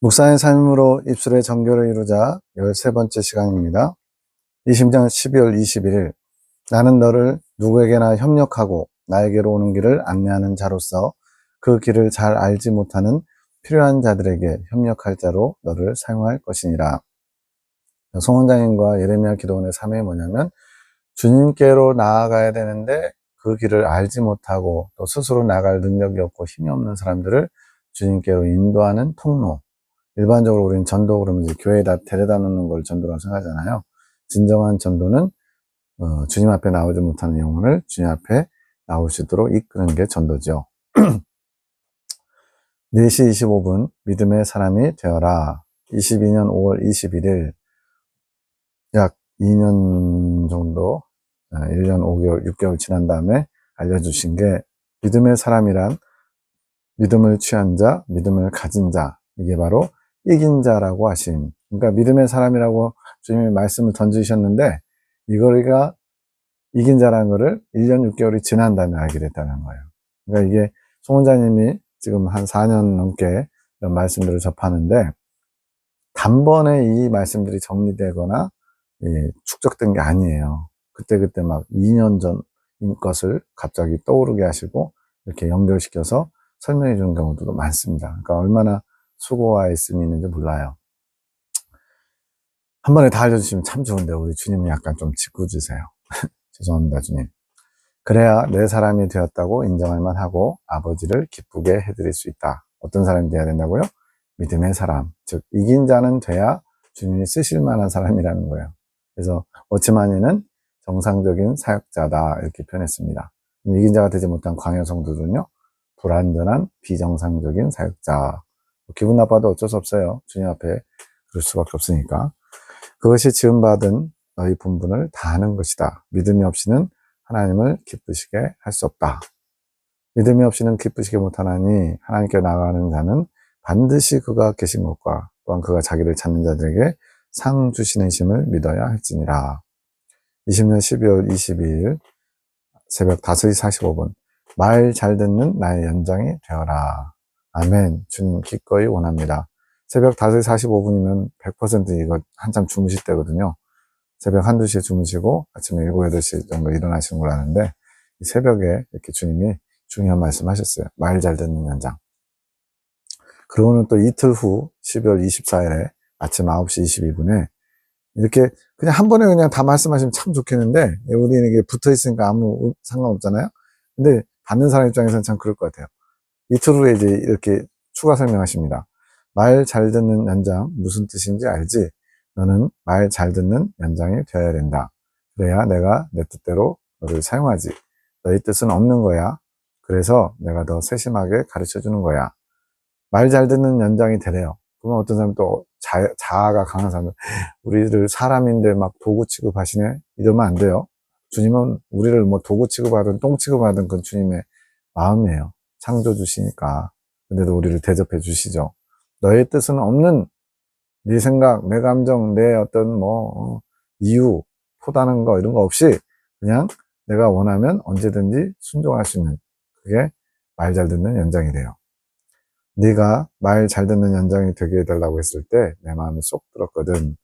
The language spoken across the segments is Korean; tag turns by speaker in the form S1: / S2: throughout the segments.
S1: 목사의 삶으로 입술의 정결을 이루자 13번째 시간입니다. 이 심장 12월 21일 나는 너를 누구에게나 협력하고 나에게로 오는 길을 안내하는 자로서 그 길을 잘 알지 못하는 필요한 자들에게 협력할 자로 너를 사용할 것이니라. 송원장님과 예레미야 기도원의 삶이 뭐냐면 주님께로 나아가야 되는데 그 길을 알지 못하고 또 스스로 나갈 능력이 없고 힘이 없는 사람들을 주님께로 인도하는 통로. 일반적으로 우리는 전도 그러면 이제 교회에다 데려다 놓는 걸 전도라고 생각하잖아요. 진정한 전도는 주님 앞에 나오지 못하는 영혼을 주님 앞에 나올 수 있도록 이끄는 게 전도죠. 4시 25분 믿음의 사람이 되어라. 22년 5월 21일 약 2년 정도 1년 5개월 6개월 지난 다음에 알려주신 게 믿음의 사람이란 믿음을 취한 자, 믿음을 가진 자, 이게 바로 이긴 자라고 하신, 그러니까 믿음의 사람이라고 주님이 말씀을 던지셨는데 이거가 이긴 자라는 거를 1년 6개월이 지난 다음에 알게 됐다는 거예요. 그러니까 이게 송원자님이 지금 한 4년 넘게 이런 말씀들을 접하는데 단번에 이 말씀들이 정리되거나 축적된 게 아니에요. 그때그때 막 2년 전 것을 갑자기 떠오르게 하시고 이렇게 연결시켜서 설명해 주는 경우도 많습니다. 그러니까 얼마나 수고와 애씀이 있는지 몰라요. 한 번에 다 알려주시면 참 좋은데 우리 주님은 약간 좀 짓궂으세요. 죄송합니다, 주님. 그래야 내 사람이 되었다고 인정할 만하고 아버지를 기쁘게 해드릴 수 있다. 어떤 사람이 돼야 된다고요? 믿음의 사람, 즉 이긴 자는 돼야 주님이 쓰실 만한 사람이라는 거예요. 그래서 워치마니는 정상적인 사역자다 이렇게 표현했습니다. 이긴 자가 되지 못한 광야 성도들은요, 불완전한 비정상적인 사역자. 기분 나빠도 어쩔 수 없어요. 주님 앞에 그럴 수밖에 없으니까. 그것이 지음받은 너희 본분을 다하는 것이다. 믿음이 없이는 하나님을 기쁘시게 할 수 없다. 믿음이 없이는 기쁘시게 못하나니 하나님께 나아가는 자는 반드시 그가 계신 것과 또한 그가 자기를 찾는 자들에게 상 주시는 심을 믿어야 할지니라. 20년 12월 22일 새벽 5시 45분 말 잘 듣는 나의 연장이 되어라. 아멘. 주님 기꺼이 원합니다. 새벽 5시 45분이면 100% 이거 한참 주무실 때거든요. 새벽 1, 2시에 주무시고 아침에 7, 8시 정도 일어나시는 걸 아는데 새벽에 이렇게 주님이 중요한 말씀 하셨어요. 말 잘 듣는 연장. 그러고는 또 이틀 후 12월 24일에 아침 9시 22분에 이렇게 그냥 한 번에 그냥 다 말씀하시면 참 좋겠는데 우리는 이게 붙어 있으니까 아무 상관없잖아요. 근데 받는 사람 입장에서는 참 그럴 것 같아요. 이틀 후에 이제 이렇게 추가 설명하십니다. 말 잘 듣는 연장 무슨 뜻인지 알지? 너는 말 잘 듣는 연장이 되어야 된다. 그래야 내가 내 뜻대로 너를 사용하지. 너의 뜻은 없는 거야. 그래서 내가 더 세심하게 가르쳐 주는 거야. 말 잘 듣는 연장이 되래요. 그러면 어떤 사람은 또 자아가 강한 사람은 우리를 사람인데 막 도구 취급하시네? 이러면 안 돼요. 주님은 우리를 뭐 도구 취급하든 똥 취급하든 그건 주님의 마음이에요. 창조주시니까. 근데도 우리를 대접해 주시죠. 너의 뜻은 없는 네 생각, 내 감정, 내 어떤 이유, 포다는 거 이런 거 없이 그냥 내가 원하면 언제든지 순종할 수 있는 그게 말 잘 듣는 연장이 돼요. 네가 말 잘 듣는 연장이 되게 해달라고 했을 때 내 마음이 쏙 들었거든.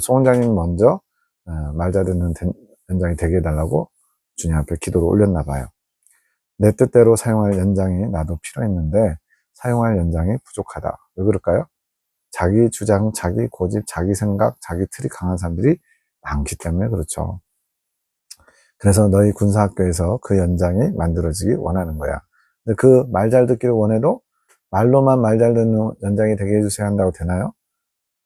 S1: 송 원장님 먼저 말 잘 듣는 연장이 되게 해달라고 주님 앞에 기도를 올렸나 봐요. 내 뜻대로 사용할 연장이 나도 필요했는데 사용할 연장이 부족하다. 왜 그럴까요? 자기 주장, 자기 고집, 자기 생각, 자기 틀이 강한 사람들이 많기 때문에 그렇죠. 그래서 너희 군사학교에서 그 연장이 만들어지기 원하는 거야. 근데 그 말 잘 듣기를 원해도 말로만 말 잘 듣는 연장이 되게 해주세요 한다고 되나요?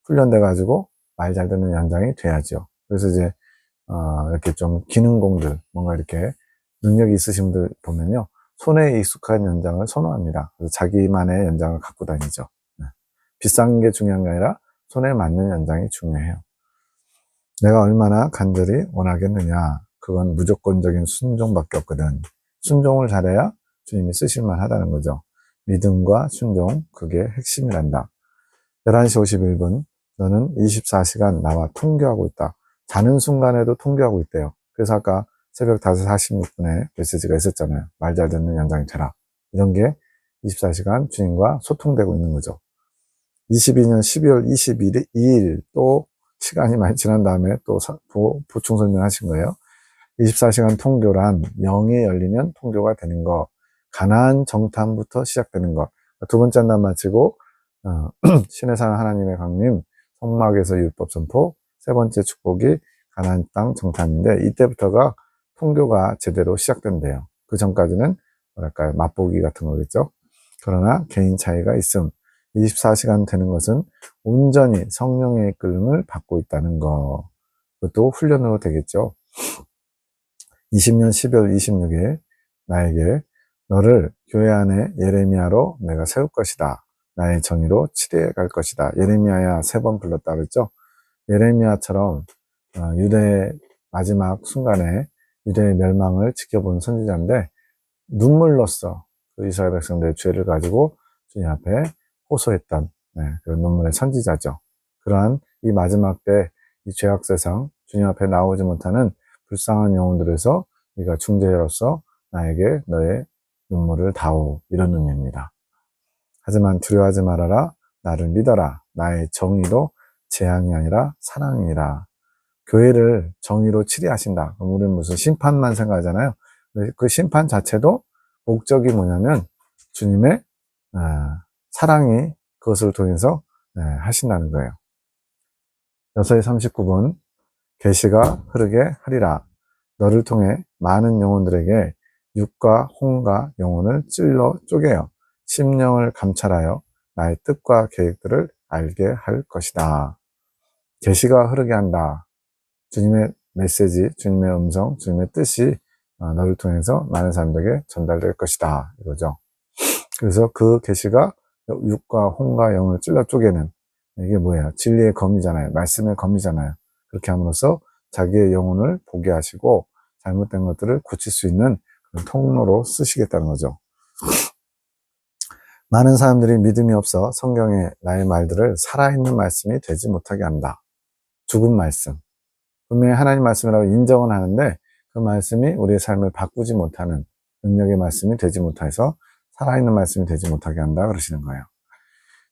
S1: 훈련돼가지고 말 잘 듣는 연장이 돼야죠. 그래서 이제 이렇게 좀 기능공들, 뭔가 이렇게 능력이 있으신 분들 보면요. 손에 익숙한 연장을 선호합니다. 그래서 자기만의 연장을 갖고 다니죠. 비싼 게 중요한 게 아니라 손에 맞는 연장이 중요해요. 내가 얼마나 간절히 원하겠느냐. 그건 무조건적인 순종밖에 없거든. 순종을 잘해야 주님이 쓰실만 하다는 거죠. 믿음과 순종, 그게 핵심이란다. 11시 51분, 너는 24시간 나와 통교하고 있다. 자는 순간에도 통교하고 있대요. 그래서 아까 새벽 5시 46분에 메시지가 있었잖아요. 말 잘 듣는 연장이 되라. 이런 게 24시간 주님과 소통되고 있는 거죠. 22년 12월 22일 또 시간이 많이 지난 다음에 또 보충 설명하신 거예요. 24시간 통교란 0이 열리면 통교가 되는 것, 가나안 정탐부터 시작되는 것. 두 번째 한단 마치고 신의 산 하나님의 강림, 성막에서 율법 선포, 세 번째 축복이 가나안 땅 정탐인데 이때부터가 통교가 제대로 시작된대요. 그 전까지는 뭐랄까요, 맛보기 같은 거겠죠. 그러나 개인 차이가 있음. 24시간 되는 것은 온전히 성령의 이끌림을 받고 있다는 거. 그것도 훈련으로 되겠죠. 20년 12월 26일 나에게 너를 교회 안에 예레미야로 내가 세울 것이다. 나의 정의로 치리해 갈 것이다. 예레미야야 3번 불렀다 그랬죠. 예레미야처럼 유대의 마지막 순간에 유대의 멸망을 지켜본 선지자인데 눈물로써 그 이스라엘 백성들의 죄를 가지고 주님 앞에 호소했던 그런 눈물의 선지자죠. 그러한 이 마지막 때 이 죄악 세상 주님 앞에 나오지 못하는 불쌍한 영혼들에서 네가 중재자로서 나에게 너의 눈물을 다오, 이런 의미입니다. 하지만 두려워하지 말아라. 나를 믿어라. 나의 정의로 재앙이 아니라 사랑이라. 교회를 정의로 치리하신다. 그럼 우리는 무슨 심판만 생각하잖아요. 그 심판 자체도 목적이 뭐냐면 주님의 사랑이 그것을 통해서 하신다는 거예요. 6시 39분 계시가 흐르게 하리라. 너를 통해 많은 영혼들에게 육과 혼과 영혼을 찔러 쪼개어 심령을 감찰하여 나의 뜻과 계획들을 알게 할 것이다. 계시가 흐르게 한다. 주님의 메시지, 주님의 음성, 주님의 뜻이 너를 통해서 많은 사람들에게 전달될 것이다. 이거죠. 그래서 그 계시가 육과 혼과 영을 찔러 쪼개는, 이게 뭐예요? 진리의 검이잖아요. 말씀의 검이잖아요. 그렇게 함으로써 자기의 영혼을 보게 하시고 잘못된 것들을 고칠 수 있는 그런 통로로 쓰시겠다는 거죠. 많은 사람들이 믿음이 없어 성경에 나의 말들을 살아있는 말씀이 되지 못하게 한다. 죽은 말씀. 분명히 하나님 말씀이라고 인정은 하는데 그 말씀이 우리의 삶을 바꾸지 못하는 능력의 말씀이 되지 못해서 살아있는 말씀이 되지 못하게 한다 그러시는 거예요.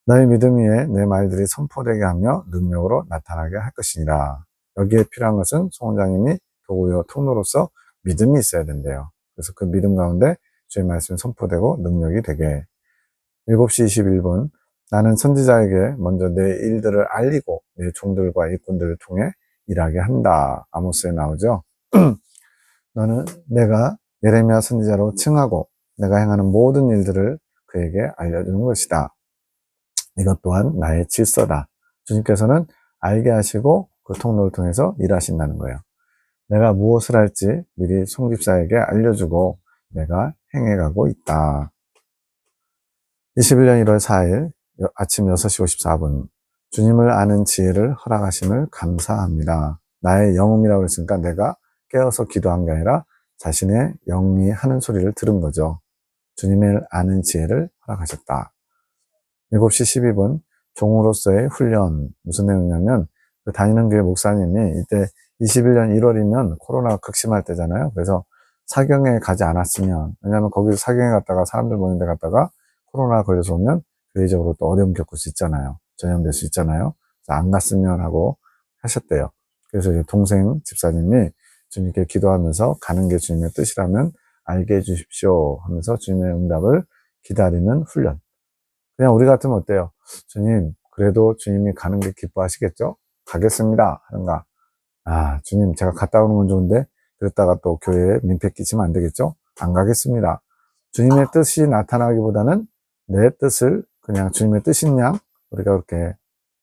S1: 너의 믿음 위에 내 말들이 선포되게 하며 능력으로 나타나게 할 것이니라. 여기에 필요한 것은 송 원장님이 도구요 통로로서 믿음이 있어야 된대요. 그래서 그 믿음 가운데 주의 말씀이 선포되고 능력이 되게. 7시 21분 나는 선지자에게 먼저 내 일들을 알리고 내 종들과 일꾼들을 통해 일하게 한다. 아모스에 나오죠. 너는 내가 예레미야 선지자로 칭하고 내가 행하는 모든 일들을 그에게 알려주는 것이다. 이것 또한 나의 질서다. 주님께서는 알게 하시고 그 통로를 통해서 일하신다는 거예요. 내가 무엇을 할지 미리 송집사에게 알려주고 내가 행해가고 있다. 21년 1월 4일 아침 6시 54분 주님을 아는 지혜를 허락하심을 감사합니다. 나의 영음이라고 했으니까 내가 깨어서 기도한 게 아니라 자신의 영이 하는 소리를 들은 거죠. 주님을 아는 지혜를 허락하셨다. 7시 12분 종으로서의 훈련. 무슨 내용이냐면 그 다니는 교회 목사님이 이때 21년 1월이면 코로나가 극심할 때잖아요. 그래서 사경에 가지 않았으면, 왜냐하면 거기서 사경에 갔다가 사람들 모는 데 갔다가 코로나 걸려서 오면 교회적으로 또 어려움 겪을 수 있잖아요. 전염될 수 있잖아요. 그래서 안 갔으면 하고 하셨대요. 그래서 이제 동생 집사님이 주님께 기도하면서 가는 게 주님의 뜻이라면 알게 해주십시오 하면서 주님의 응답을 기다리는 훈련. 그냥 우리 같으면 어때요? 주님, 그래도 주님이 가는 게 기뻐하시겠죠? 가겠습니다. 하는가? 아, 주님, 제가 갔다 오는 건 좋은데, 그랬다가 또 교회에 민폐 끼치면 안 되겠죠? 안 가겠습니다. 주님의 뜻이 나타나기보다는 내 뜻을 그냥 주님의 뜻인 양 우리가 그렇게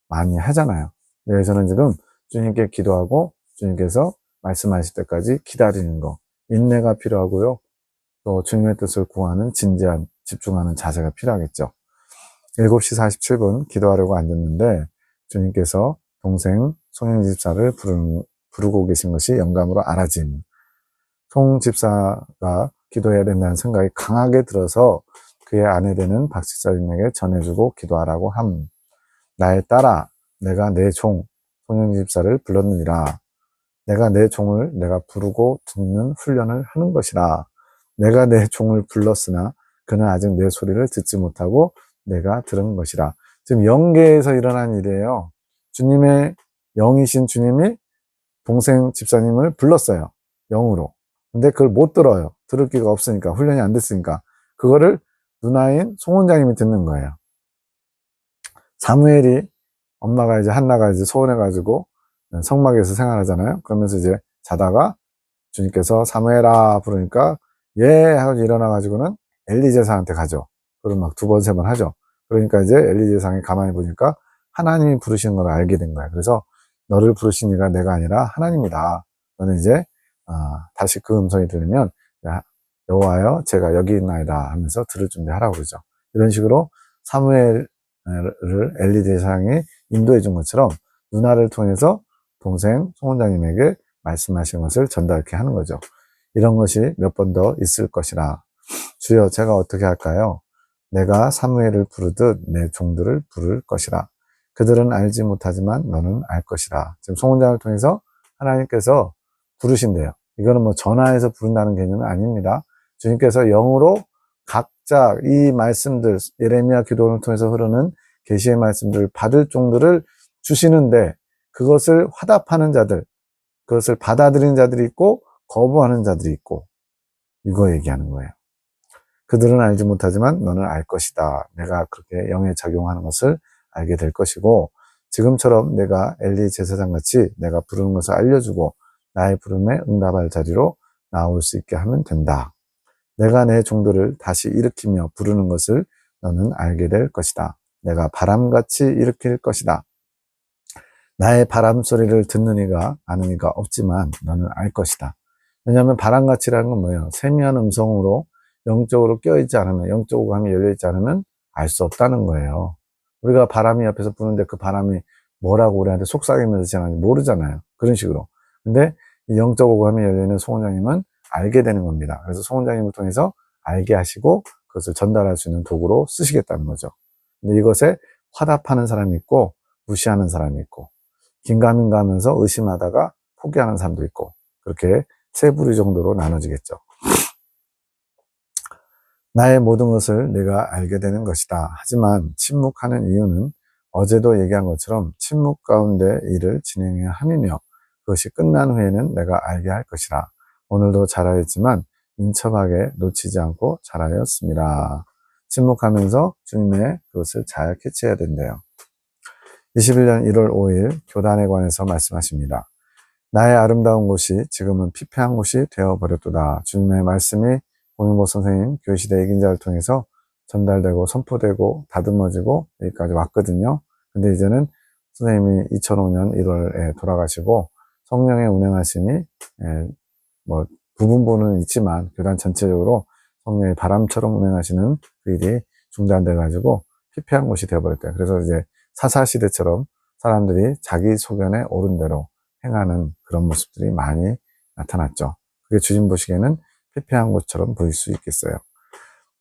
S1: 많이 하잖아요. 여기서는 지금 주님께 기도하고 주님께서 말씀하실 때까지 기다리는 거, 인내가 필요하고요. 또 주님의 뜻을 구하는 진지한, 집중하는 자세가 필요하겠죠. 7시 47분 기도하려고 앉았는데 주님께서 동생 송영 집사를 부르고 계신 것이 영감으로 알아짐. 송 집사가 기도해야 된다는 생각이 강하게 들어서 그의 아내 되는 박 집사님에게 전해주고 기도하라고 함. 나의 딸아, 내가 내 종 송영 집사를 불렀느니라. 내가 내 종을 내가 부르고 듣는 훈련을 하는 것이라. 내가 내 종을 불렀으나 그는 아직 내 소리를 듣지 못하고 내가 들은 것이라. 지금 영계에서 일어난 일이에요. 주님의 영이신 주님이 동생 집사님을 불렀어요. 영으로. 근데 그걸 못 들어요. 들을 기가 없으니까, 훈련이 안 됐으니까. 그거를 누나인 송원장님이 듣는 거예요. 사무엘이 엄마가 이제 한나가 이제 소원해가지고 성막에서 생활하잖아요. 그러면서 이제 자다가 주님께서 사무엘아 부르니까 예 하고 일어나가지고는 엘리 제사한테 가죠. 그걸 막 두 번, 세 번 하죠. 그러니까 이제 엘리 제사장이 가만히 보니까 하나님이 부르시는 걸 알게 된 거야. 그래서 너를 부르신 이가 내가 아니라 하나님이다. 너는 이제 다시 그 음성이 들리면 여호와여 제가 여기 있나이다 하면서 들을 준비하라고 그러죠. 이런 식으로 사무엘을 엘리 제사장이 인도해 준 것처럼 누나를 통해서 동생 송원장님에게 말씀하신 것을 전달케 하는 거죠. 이런 것이 몇 번 더 있을 것이라. 주여 제가 어떻게 할까요? 내가 사무엘을 부르듯 내 종들을 부를 것이라. 그들은 알지 못하지만 너는 알 것이라. 지금 송원장을 통해서 하나님께서 부르신대요. 이거는 뭐 전화해서 부른다는 개념은 아닙니다. 주님께서 영으로 각자 이 말씀들, 예레미야 기도를 통해서 흐르는 계시의 말씀들을 받을 종들을 주시는데 그것을 화답하는 자들, 그것을 받아들이는 자들이 있고 거부하는 자들이 있고, 이거 얘기하는 거예요. 그들은 알지 못하지만 너는 알 것이다. 내가 그렇게 영에 작용하는 것을 알게 될 것이고, 지금처럼 내가 엘리 제사장 같이 내가 부르는 것을 알려주고 나의 부름에 응답할 자리로 나올 수 있게 하면 된다. 내가 내 종들을 다시 일으키며 부르는 것을 너는 알게 될 것이다. 내가 바람같이 일으킬 것이다. 나의 바람 소리를 듣는 이가 아는 이가 없지만 너는 알 것이다. 왜냐하면 바람같이라는 건 뭐예요? 세미한 음성으로 영적으로 껴있지 않으면, 영적 오감이 열려있지 않으면 알 수 없다는 거예요. 우리가 바람이 옆에서 부는데 그 바람이 뭐라고 우리한테 속삭이면서 지나가는지 모르잖아요. 그런 식으로. 근데 이 영적 오감이 열려있는 송원장님은 알게 되는 겁니다. 그래서 송원장님을 통해서 알게 하시고 그것을 전달할 수 있는 도구로 쓰시겠다는 거죠. 근데 이것에 화답하는 사람이 있고 무시하는 사람이 있고 긴가민가 하면서 의심하다가 포기하는 사람도 있고, 그렇게 세 부류 정도로 나눠지겠죠. 나의 모든 것을 내가 알게 되는 것이다. 하지만 침묵하는 이유는 어제도 얘기한 것처럼 침묵 가운데 일을 진행해야 함이며 그것이 끝난 후에는 내가 알게 할 것이라. 오늘도 잘하였지만 민첩하게 놓치지 않고 잘하였습니다. 침묵하면서 주님의 그것을 잘 캐치해야 된대요. 21년 1월 5일 교단에 관해서 말씀하십니다. 나의 아름다운 곳이 지금은 피폐한 곳이 되어버렸도다. 주님의 말씀이 공인보 선생님 교회시대 이긴자를 통해서 전달되고 선포되고 다듬어지고 여기까지 왔거든요. 근데 이제는 선생님이 2005년 1월에 돌아가시고 성령의 운행하심이 뭐 부분은 있지만 교단 전체적으로 성령의 바람처럼 운행하시는 그 일이 중단돼 가지고 피폐한 곳이 되어버렸대요. 그래서 이제 사사시대처럼 사람들이 자기 소견에 옳은 대로 행하는 그런 모습들이 많이 나타났죠. 그게 주님 보시기에는 피폐한 곳처럼 보일 수 있겠어요.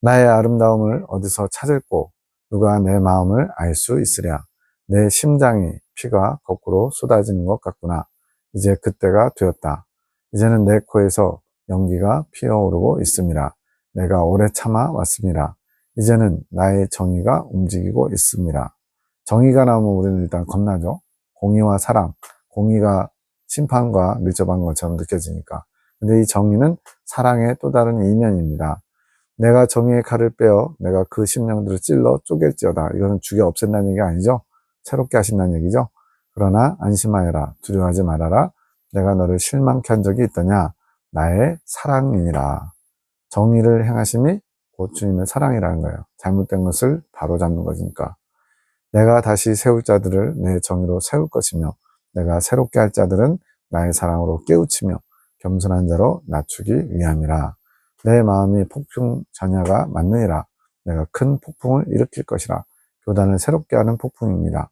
S1: 나의 아름다움을 어디서 찾을꼬 누가 내 마음을 알 수 있으랴. 내 심장이 피가 거꾸로 쏟아지는 것 같구나. 이제 그때가 되었다. 이제는 내 코에서 연기가 피어오르고 있습니다. 내가 오래 참아 왔습니다. 이제는 나의 정의가 움직이고 있습니다. 정의가 나오면 우리는 일단 겁나죠. 공의와 사랑, 공의가 심판과 밀접한 것처럼 느껴지니까. 근데 이 정의는 사랑의 또 다른 이면입니다. 내가 정의의 칼을 빼어 내가 그 심령들을 찔러 쪼갤지어다. 이거는 죽여 없앤다는 얘기가 아니죠. 새롭게 하신다는 얘기죠. 그러나 안심하여라. 두려워하지 말아라. 내가 너를 실망케 한 적이 있더냐. 나의 사랑이니라. 정의를 행하심이 곧 주님의 사랑이라는 거예요. 잘못된 것을 바로잡는 것이니까. 내가 다시 세울 자들을 내 정의로 세울 것이며 내가 새롭게 할 자들은 나의 사랑으로 깨우치며 겸손한 자로 낮추기 위함이라. 내 마음이 폭풍 전야가 맞느니라. 내가 큰 폭풍을 일으킬 것이라. 교단을 새롭게 하는 폭풍입니다.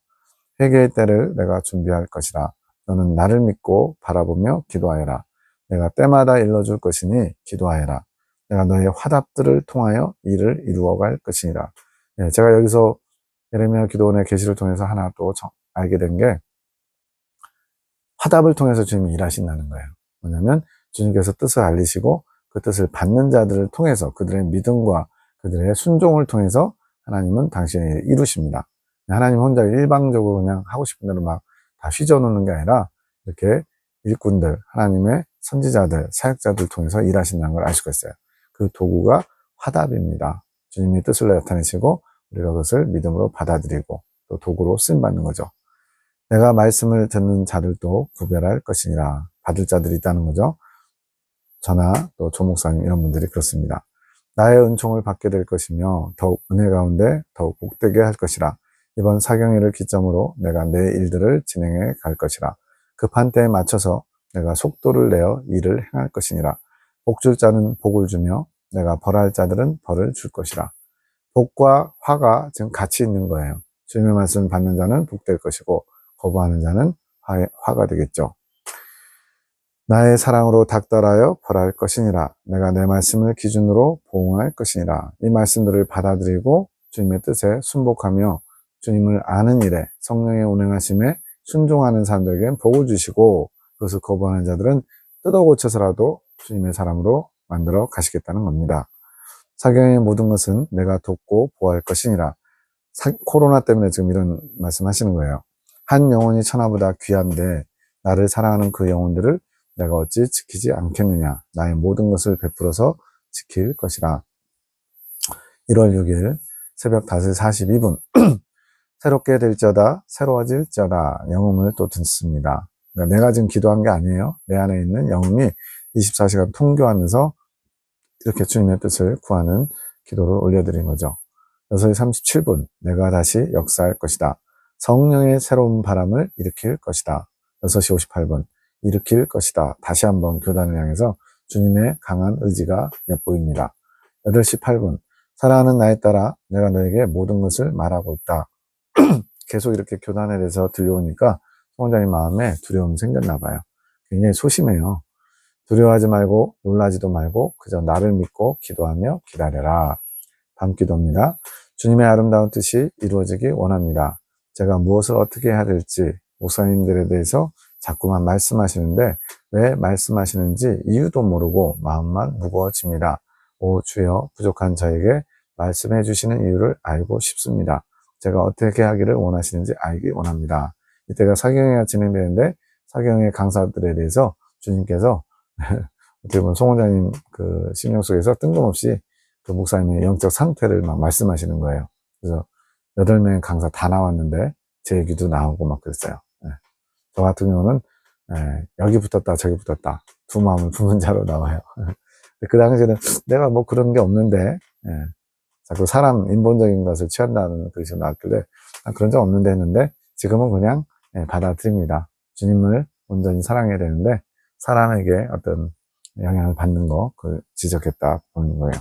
S1: 회개의 때를 내가 준비할 것이라. 너는 나를 믿고 바라보며 기도하여라. 내가 때마다 일러줄 것이니 기도하여라. 내가 너의 화답들을 통하여 일을 이루어갈 것이니라. 네, 제가 여기서 예레미야 기도원의 계시를 통해서 하나 또 알게 된 게 화답을 통해서 주님이 일하신다는 거예요. 뭐냐면 주님께서 뜻을 알리시고 그 뜻을 받는 자들을 통해서 그들의 믿음과 그들의 순종을 통해서 하나님은 당신의 일을 이루십니다. 하나님 혼자 일방적으로 그냥 하고 싶은 대로 막 다 휘저어놓는 게 아니라 이렇게 일꾼들, 하나님의 선지자들, 사역자들 통해서 일하신다는 걸 알 수가 있어요. 그 도구가 화답입니다. 주님의 뜻을 나타내시고 우리가 그것을 믿음으로 받아들이고 또 도구로 쓰임받는 거죠. 내가 말씀을 듣는 자들도 구별할 것이니라. 받을 자들이 있다는 거죠. 저나 또 조목사님 이런 분들이 그렇습니다. 나의 은총을 받게 될 것이며 더욱 은혜 가운데 더욱 복되게 할 것이라. 이번 사경일을 기점으로 내가 내 일들을 진행해 갈 것이라. 급한 때에 맞춰서 내가 속도를 내어 일을 행할 것이니라. 복줄 자는 복을 주며 내가 벌할 자들은 벌을 줄 것이라. 복과 화가 지금 같이 있는 거예요. 주님의 말씀을 받는 자는 복될 것이고 거부하는 자는 화가 되겠죠. 나의 사랑으로 닥달하여 벌할 것이니라. 내가 내 말씀을 기준으로 보응할 것이니라. 이 말씀들을 받아들이고 주님의 뜻에 순복하며 주님을 아는 일에 성령의 운행하심에 순종하는 사람들에게는 복을 주시고 그것을 거부하는 자들은 뜯어 고쳐서라도 주님의 사람으로 만들어 가시겠다는 겁니다. 사경의 모든 것은 내가 돕고 보호할 것이니라. 코로나 때문에 지금 이런 말씀 하시는 거예요. 한 영혼이 천하보다 귀한데 나를 사랑하는 그 영혼들을 내가 어찌 지키지 않겠느냐. 나의 모든 것을 베풀어서 지킬 것이라. 1월 6일 새벽 5시 42분 새롭게 될지어다 새로워질지어다 영음을 또 듣습니다. 그러니까 내가 지금 기도한 게 아니에요. 내 안에 있는 영음이 24시간 통교하면서 이렇게 주님의 뜻을 구하는 기도를 올려드린 거죠. 6시 37분 내가 다시 역사할 것이다. 성령의 새로운 바람을 일으킬 것이다. 6시 58분 일으킬 것이다. 다시 한번 교단을 향해서 주님의 강한 의지가 엿보입니다. 8시 8분 사랑하는 나에 따라 내가 너에게 모든 것을 말하고 있다. 계속 이렇게 교단에 대해서 들려오니까 성원장님 마음에 두려움이 생겼나 봐요. 굉장히 소심해요. 두려워하지 말고 놀라지도 말고 그저 나를 믿고 기도하며 기다려라. 밤기도입니다. 주님의 아름다운 뜻이 이루어지기 원합니다. 제가 무엇을 어떻게 해야 될지 목사님들에 대해서 자꾸만 말씀하시는데 왜 말씀하시는지 이유도 모르고 마음만 무거워집니다. 오 주여 부족한 저에게 말씀해 주시는 이유를 알고 싶습니다. 제가 어떻게 하기를 원하시는지 알기 원합니다. 이때가 사경회가 진행되는데 사경회 강사들에 대해서 주님께서 어떻게 보면 송원장님 그 심령 속에서 뜬금없이 그 목사님의 영적 상태를 막 말씀하시는 거예요. 그래서 8명의 강사 다 나왔는데 제 얘기도 나오고 막 그랬어요. 저 같은 경우는 여기 붙었다 저기 붙었다 두 마음을 품은 자로 나와요. 그 당시에는 내가 뭐 그런 게 없는데 자꾸 사람 인본적인 것을 취한다는 것이 나왔길래 그런 적 없는데 했는데 지금은 그냥 받아들입니다. 주님을 온전히 사랑해야 되는데 사람에게 어떤 영향을 받는 거 그걸 지적했다 보는 거예요.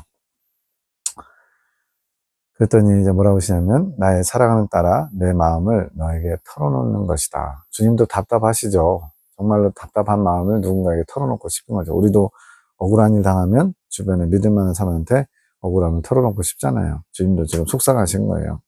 S1: 그랬더니 이제 뭐라고 하시냐면 나의 사랑하는 딸아 내 마음을 너에게 털어놓는 것이다. 주님도 답답하시죠. 정말로 답답한 마음을 누군가에게 털어놓고 싶은 거죠. 우리도 억울한 일 당하면 주변에 믿을 만한 사람한테 억울함을 털어놓고 싶잖아요. 주님도 지금 속상하신 거예요.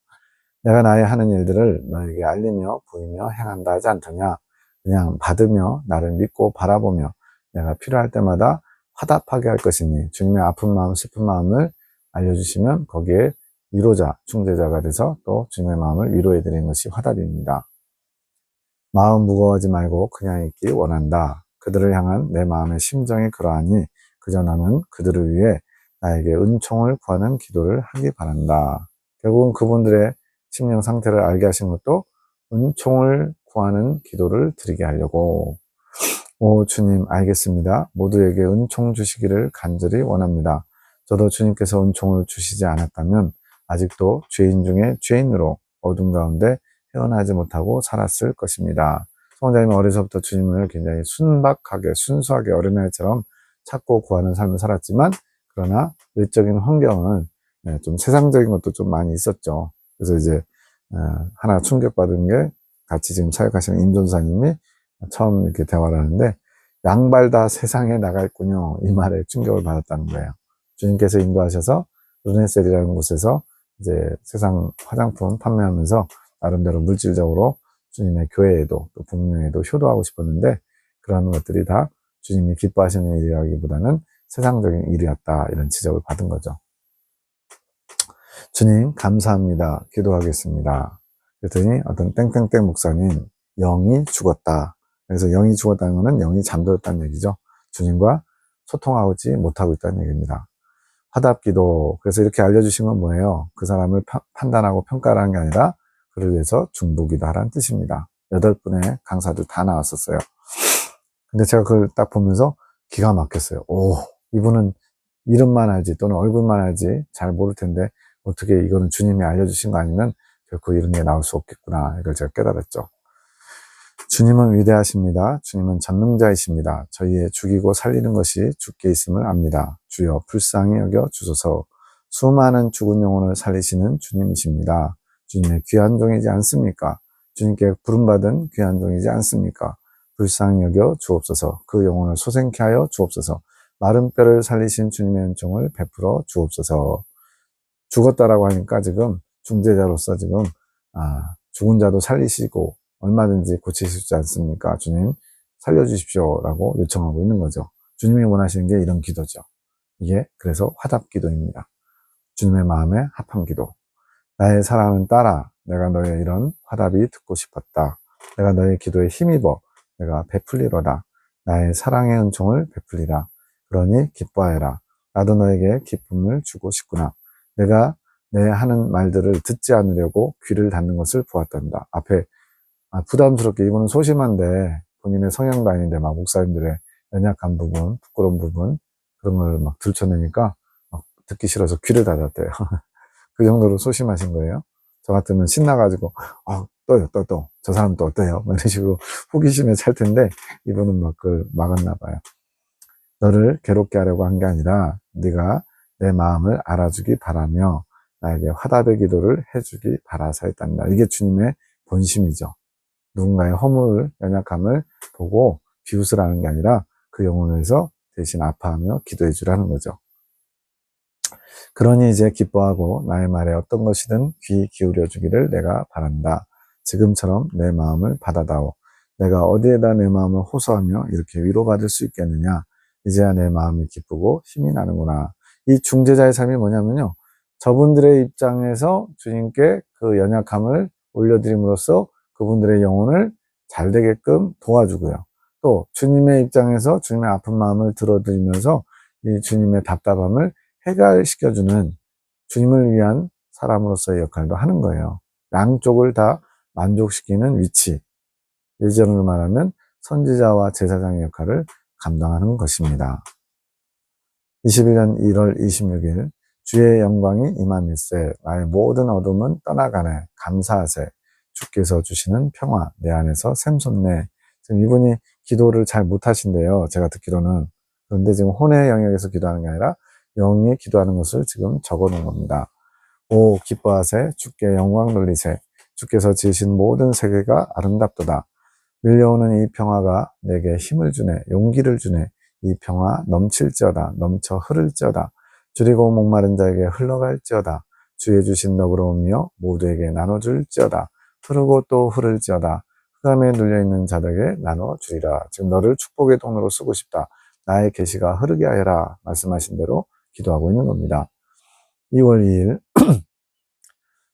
S1: 내가 나의 하는 일들을 너에게 알리며 보이며 행한다 하지 않더냐. 그냥 받으며 나를 믿고 바라보며 내가 필요할 때마다 화답하게 할 것이니 주님의 아픈 마음 슬픈 마음을 알려주시면 거기에 위로자, 중재자가 돼서 또 주님의 마음을 위로해드리는 것이 화답입니다. 마음 무거워하지 말고 그냥 있기 원한다. 그들을 향한 내 마음의 심정이 그러하니 그저 나는 그들을 위해 나에게 은총을 구하는 기도를 하기 바란다. 결국은 그분들의 심령 상태를 알게 하신 것도 은총을 구하는 기도를 드리게 하려고. 오 주님 알겠습니다. 모두에게 은총 주시기를 간절히 원합니다. 저도 주님께서 은총을 주시지 않았다면 아직도 죄인 중에 죄인으로 어둠 가운데 헤어나지 못하고 살았을 것입니다. 성자님은 어려서부터 주님을 굉장히 순박하게 순수하게 어린아이처럼 찾고 구하는 삶을 살았지만 그러나 외적인 환경은 좀 세상적인 것도 좀 많이 있었죠. 그래서 이제 하나 충격받은 게 같이 지금 사역하시는 임존사님이 처음 이렇게 대화를 하는데 양발 다 세상에 나가 있군요. 이 말에 충격을 받았다는 거예요. 주님께서 인도하셔서 르네셀이라는 곳에서 이제 세상 화장품 판매하면서 나름대로 물질적으로 주님의 교회에도 또 북명에도 효도하고 싶었는데 그런 것들이 다 주님이 기뻐하시는 일이라기보다는 세상적인 일이었다 이런 지적을 받은 거죠. 주님 감사합니다. 기도하겠습니다. 그랬더니 어떤 땡땡땡 목사님, 영이 죽었다. 그래서 영이 죽었다는 것은 영이 잠들었다는 얘기죠. 주님과 소통하지 못하고 있다는 얘기입니다. 화답기도, 그래서 이렇게 알려주신 건 뭐예요? 그 사람을 판단하고 평가하는 게 아니라 그를 위해서 중보기도하라는 뜻입니다. 8분의 강사들 다 나왔었어요. 근데 제가 그걸 딱 보면서 기가 막혔어요. 오, 이분은 이름만 알지 또는 얼굴만 알지 잘 모를 텐데 어떻게 이거는 주님이 알려주신 거 아니면 결코 이런 게 나올 수 없겠구나, 이걸 제가 깨달았죠. 주님은 위대하십니다. 주님은 전능자이십니다. 저희의 죽이고 살리는 것이 주께 있음을 압니다. 주여 불쌍히 여겨 주소서. 수많은 죽은 영혼을 살리시는 주님이십니다. 주님의 귀한 종이지 않습니까? 주님께 부름받은 귀한 종이지 않습니까? 불쌍히 여겨 주옵소서. 그 영혼을 소생케 하여 주옵소서. 마른 뼈를 살리신 주님의 은총을 베풀어 주옵소서. 죽었다라고 하니까 지금 중재자로서 지금 죽은 자도 살리시고 얼마든지 고치실 수 않습니까? 주님 살려주십시오라고 요청하고 있는 거죠. 주님이 원하시는 게 이런 기도죠. 이게 그래서 화답기도입니다. 주님의 마음에 합한 기도. 나의 사랑하는 딸아, 내가 너의 이런 화답이 듣고 싶었다. 내가 너의 기도에 힘입어 내가 베풀리로다. 나의 사랑의 은총을 베풀리라. 그러니 기뻐하여라. 나도 너에게 기쁨을 주고 싶구나. 내가 내 하는 말들을 듣지 않으려고 귀를 닫는 것을 보았단다. 앞에 부담스럽게, 이분은 소심한데 본인의 성향도 아닌데 막 목사님들의 연약한 부분, 부끄러운 부분 그런 걸 막 들춰내니까 막 듣기 싫어서 귀를 닫았대요. 그 정도로 소심하신 거예요. 저 같으면 신나가지고 또요, 또 저 사람 또 어때요? 막 이런 식으로 호기심에 찰 텐데 이분은 막 그걸 막았나 봐요. 너를 괴롭게 하려고 한 게 아니라 네가 내 마음을 알아주기 바라며 나에게 화답의 기도를 해주기 바라사였단다. 이게 주님의 본심이죠. 누군가의 허물, 연약함을 보고 비웃으라는 게 아니라 그 영혼에서 대신 아파하며 기도해 주라는 거죠. 그러니 이제 기뻐하고 나의 말에 어떤 것이든 귀 기울여 주기를 내가 바란다. 지금처럼 내 마음을 받아다오. 내가 어디에다 내 마음을 호소하며 이렇게 위로받을 수 있겠느냐. 이제야 내 마음이 기쁘고 힘이 나는구나. 이 중재자의 삶이 뭐냐면요, 저분들의 입장에서 주님께 그 연약함을 올려드림으로써 그분들의 영혼을 잘 되게끔 도와주고요. 또 주님의 입장에서 주님의 아픈 마음을 들어드리면서 이 주님의 답답함을 해결시켜주는 주님을 위한 사람으로서의 역할도 하는 거예요. 양쪽을 다 만족시키는 위치, 예전으로 말하면 선지자와 제사장의 역할을 감당하는 것입니다. 21년 1월 26일 주의 영광이 임함일세. 나의 모든 어둠은 떠나가네. 감사하세. 주께서 주시는 평화 내 안에서 샘솟네. 지금 이분이 기도를 잘 못하신대요, 제가 듣기로는. 그런데 지금 혼의 영역에서 기도하는 게 아니라 영이 기도하는 것을 지금 적어 놓은 겁니다. 오 기뻐하세. 주께 영광 돌리세. 주께서 지으신 모든 세계가 아름답도다. 밀려오는 이 평화가 내게 힘을 주네. 용기를 주네. 이 평화 넘칠지어다. 넘쳐 흐를지어다. 줄이고 목마른 자에게 흘러갈지어다. 주의 주신 너그러움이여 모두에게 나눠줄지어다. 흐르고 또 흐를지어다. 흑암에 눌려있는 자들에게 나눠주리라. 지금 너를 축복의 통로로 쓰고 싶다. 나의 계시가 흐르게 하여라. 말씀하신 대로 기도하고 있는 겁니다. 2월 2일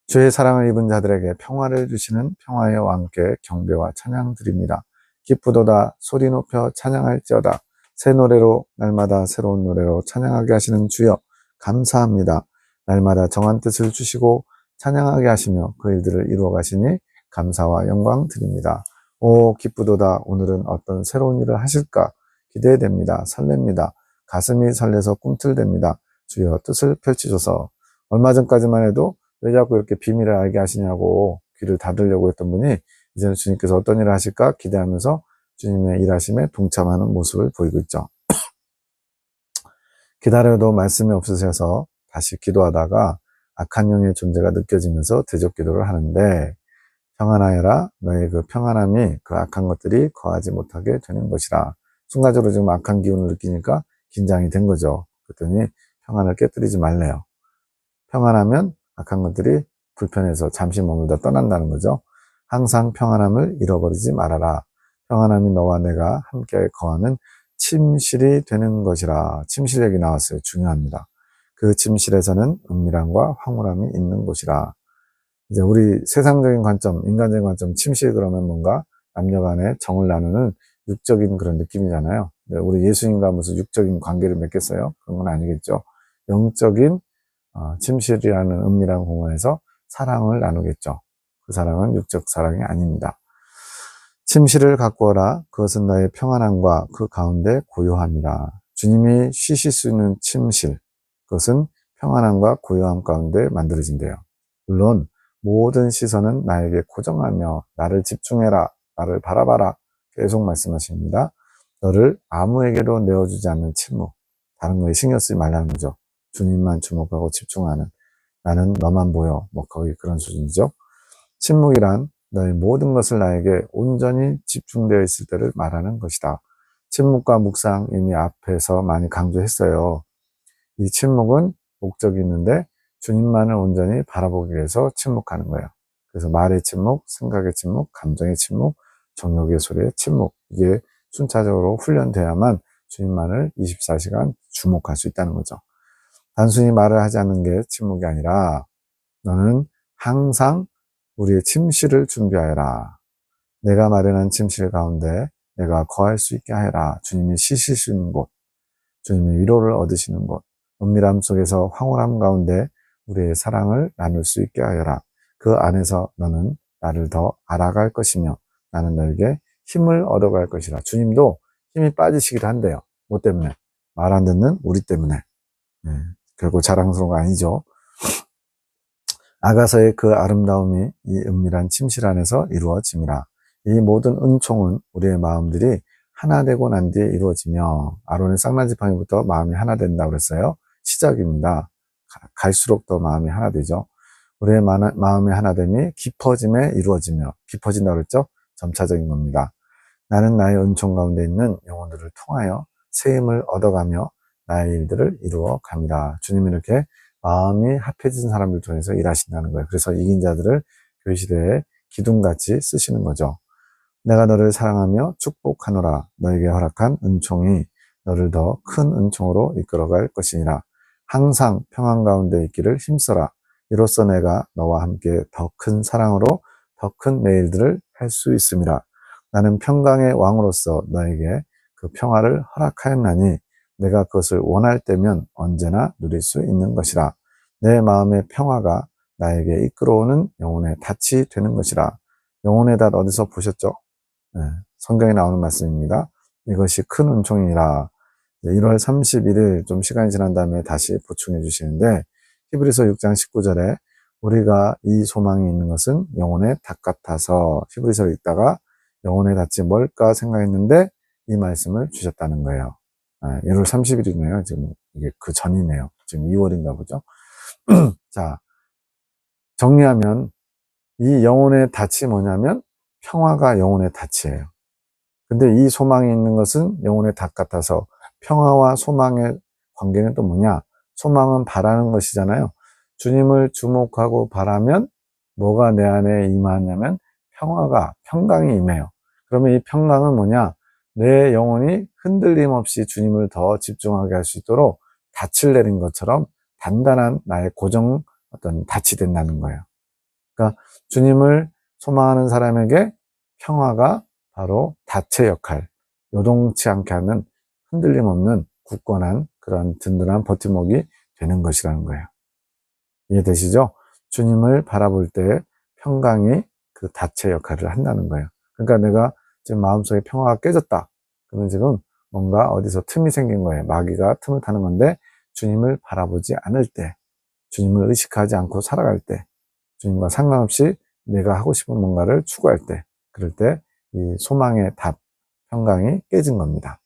S1: 주의 사랑을 입은 자들에게 평화를 주시는 평화의 왕께 경배와 찬양 드립니다. 기쁘도다. 소리 높여 찬양할지어다. 새 노래로 날마다 새로운 노래로 찬양하게 하시는 주여 감사합니다. 날마다 정한 뜻을 주시고 찬양하게 하시며 그 일들을 이루어 가시니 감사와 영광 드립니다. 오 기쁘도다. 오늘은 어떤 새로운 일을 하실까 기대됩니다. 설렙니다. 가슴이 설레서 꿈틀댑니다. 주여 뜻을 펼치소서. 얼마 전까지만 해도 왜 자꾸 이렇게 비밀을 알게 하시냐고 귀를 닫으려고 했던 분이 이제는 주님께서 어떤 일을 하실까 기대하면서 주님의 일하심에 동참하는 모습을 보이고 있죠. 기다려도 말씀이 없으셔서 다시 기도하다가 악한 영의 존재가 느껴지면서 대적 기도를 하는데, 평안하여라. 너의 그 평안함이 그 악한 것들이 거하지 못하게 되는 것이라. 순간적으로 지금 악한 기운을 느끼니까 긴장이 된 거죠. 그랬더니 평안을 깨뜨리지 말래요. 평안하면 악한 것들이 불편해서 잠시 머물다 떠난다는 거죠. 항상 평안함을 잃어버리지 말아라. 평안함이 너와 내가 함께 거하는 침실이 되는 것이라. 침실 얘기 나왔어요. 중요합니다. 그 침실에서는 은밀함과 황홀함이 있는 곳이라. 이제 우리 세상적인 관점, 인간적인 관점, 침실 그러면 뭔가 남녀 간에 정을 나누는 육적인 그런 느낌이잖아요. 우리 예수님과 무슨 육적인 관계를 맺겠어요? 그런 건 아니겠죠. 영적인 침실이라는 은밀한 공간에서 사랑을 나누겠죠. 그 사랑은 육적 사랑이 아닙니다. 침실을 가꾸어라. 그것은 나의 평안함과 그 가운데 고요함이라. 주님이 쉬실 수 있는 침실, 그것은 평안함과 고요함 가운데 만들어진대요. 물론 모든 시선은 나에게 고정하며 나를 집중해라, 나를 바라봐라 계속 말씀하십니다. 너를 아무에게도 내어주지 않는 침묵, 다른 거에 신경 쓰지 말라는 거죠. 주님만 주목하고 집중하는, 나는 너만 보여, 뭐 거의 그런 수준이죠. 침묵이란 너의 모든 것을 나에게 온전히 집중되어 있을 때를 말하는 것이다. 침묵과 묵상 이미 앞에서 많이 강조했어요. 이 침묵은 목적이 있는데 주님만을 온전히 바라보기 위해서 침묵하는 거예요. 그래서 말의 침묵, 생각의 침묵, 감정의 침묵, 정욕의 소리의 침묵, 이게 순차적으로 훈련돼야만 주님만을 24시간 주목할 수 있다는 거죠. 단순히 말을 하지 않는 게 침묵이 아니라 너는 항상 우리의 침실을 준비하여라. 내가 마련한 침실 가운데 내가 거할 수 있게 하여라. 주님이 쉬실 수 있는 곳, 주님이 위로를 얻으시는 곳, 은밀함 속에서 황홀함 가운데 우리의 사랑을 나눌 수 있게 하여라. 그 안에서 너는 나를 더 알아갈 것이며 나는 너에게 힘을 얻어갈 것이라. 주님도 힘이 빠지시기도 한대요. 뭐 때문에? 말 안 듣는 우리 때문에. 결국 자랑스러운 거 아니죠. 아가서의 그 아름다움이 이 은밀한 침실 안에서 이루어짐이라. 이 모든 은총은 우리의 마음들이 하나 되고 난 뒤에 이루어지며, 아론의 쌍난지팡이부터 마음이 하나 된다고 그랬어요. 시작입니다. 갈수록 더 마음이 하나 되죠. 우리의 마음의 하나됨이 깊어짐에 이루어지며, 깊어진다고 그랬죠? 점차적인 겁니다. 나는 나의 은총 가운데 있는 영혼들을 통하여 새 힘을 얻어가며 나의 일들을 이루어 갑니다. 주님이 이렇게 마음이 합해진 사람들 통해서 일하신다는 거예요. 그래서 이긴 자들을 교시대에 기둥같이 쓰시는 거죠. 내가 너를 사랑하며 축복하노라. 너에게 허락한 은총이 너를 더 큰 은총으로 이끌어갈 것이니라. 항상 평안 가운데 있기를 힘써라. 이로써 내가 너와 함께 더 큰 사랑으로 더 큰 내 일들을 할 수 있음이라. 나는 평강의 왕으로서 너에게 그 평화를 허락하였나니 내가 그것을 원할 때면 언제나 누릴 수 있는 것이라. 내 마음의 평화가 나에게 이끌어오는 영혼의 닻이 되는 것이라. 영혼의 닻 어디서 보셨죠? 네, 성경에 나오는 말씀입니다. 이것이 큰 은총이라. 1월 31일 좀 시간이 지난 다음에 다시 보충해 주시는데, 히브리서 6장 19절에 우리가 이 소망이 있는 것은 영혼의 닭 같아서, 히브리서를 읽다가 영혼의 닭이 뭘까 생각했는데 이 말씀을 주셨다는 거예요. 1월 30일이네요. 지금 이게 그 전이네요. 지금 2월인가 보죠. 자, 정리하면 이 영혼의 닻이 뭐냐면 평화가 영혼의 닻이에요. 근데 이 소망이 있는 것은 영혼의 닭 같아서, 평화와 소망의 관계는 또 뭐냐? 소망은 바라는 것이잖아요. 주님을 주목하고 바라면 뭐가 내 안에 임하냐면 평강이 임해요. 그러면 이 평강은 뭐냐? 내 영혼이 흔들림 없이 주님을 더 집중하게 할 수 있도록 닻을 내린 것처럼 단단한 나의 고정 어떤 닻이 된다는 거예요. 그러니까 주님을 소망하는 사람에게 평화가 바로 닻의 역할, 요동치 않게 하는 흔들림 없는 굳건한 그런 든든한 버팀목이 되는 것이라는 거예요. 이해되시죠? 주님을 바라볼 때 평강이 그 닻의 역할을 한다는 거예요. 그러니까 내가 지금 마음속에 평화가 깨졌다. 그러면 지금 뭔가 어디서 틈이 생긴 거예요. 마귀가 틈을 타는 건데, 주님을 바라보지 않을 때, 주님을 의식하지 않고 살아갈 때, 주님과 상관없이 내가 하고 싶은 뭔가를 추구할 때, 그럴 때 이 소망의 답, 평강이 깨진 겁니다.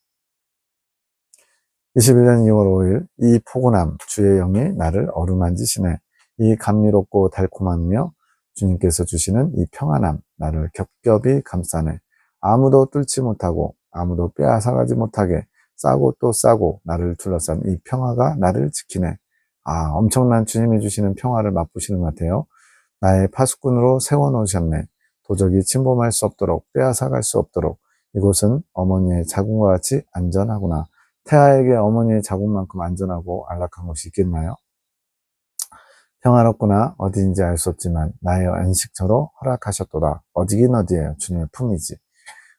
S1: 21년 2월 5일 이 포근함, 주의 영이 나를 어루만지시네. 이 감미롭고 달콤하며 주님께서 주시는 이 평안함, 나를 겹겹이 감싸네. 아무도 뚫지 못하고 아무도 빼앗아가지 못하게 싸고 또 싸고 나를 둘러싼 이 평화가 나를 지키네. 엄청난 주님이 주시는 평화를 맛보시는 것 같아요. 나의 파수꾼으로 세워놓으셨네. 도적이 침범할 수 없도록, 빼앗아갈 수 없도록. 이곳은 어머니의 자궁과 같이 안전하구나. 태아에게 어머니의 자궁만큼 안전하고 안락한 곳이 있겠나요? 평화롭구나 어디인지 알 수 없지만 나의 안식처로 허락하셨도다. 어디긴 어디에요. 주님의 품이지.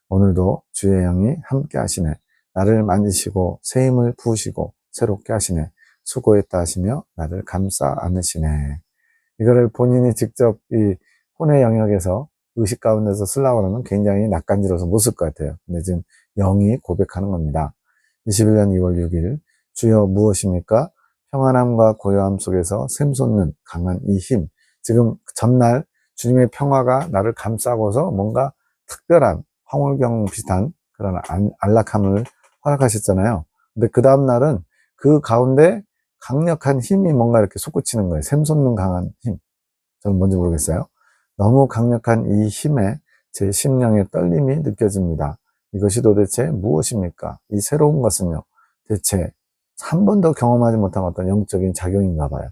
S1: 오늘도 주의 영이 함께 하시네. 나를 만지시고 새 힘을 부으시고 새롭게 하시네. 수고했다 하시며 나를 감싸 안으시네. 이거를 본인이 직접 이 혼의 영역에서 의식 가운데서 쓰려고 하면 굉장히 낯간지러워서 못 쓸 것 같아요. 근데 지금 영이 고백하는 겁니다. 21년 2월 6일 주여 무엇입니까? 평안함과 고요함 속에서 샘솟는 강한 이 힘. 지금 전날 주님의 평화가 나를 감싸고서 뭔가 특별한 황홀경 비슷한 그런 안락함을 허락하셨잖아요. 근데 그 다음날은 그 가운데 강력한 힘이 뭔가 이렇게 솟구치는 거예요. 샘솟는 강한 힘. 저는 뭔지 모르겠어요. 너무 강력한 이 힘에 제 심령의 떨림이 느껴집니다. 이것이 도대체 무엇입니까? 이 새로운 것은요, 대체 한 번도 경험하지 못한 어떤 영적인 작용인가 봐요.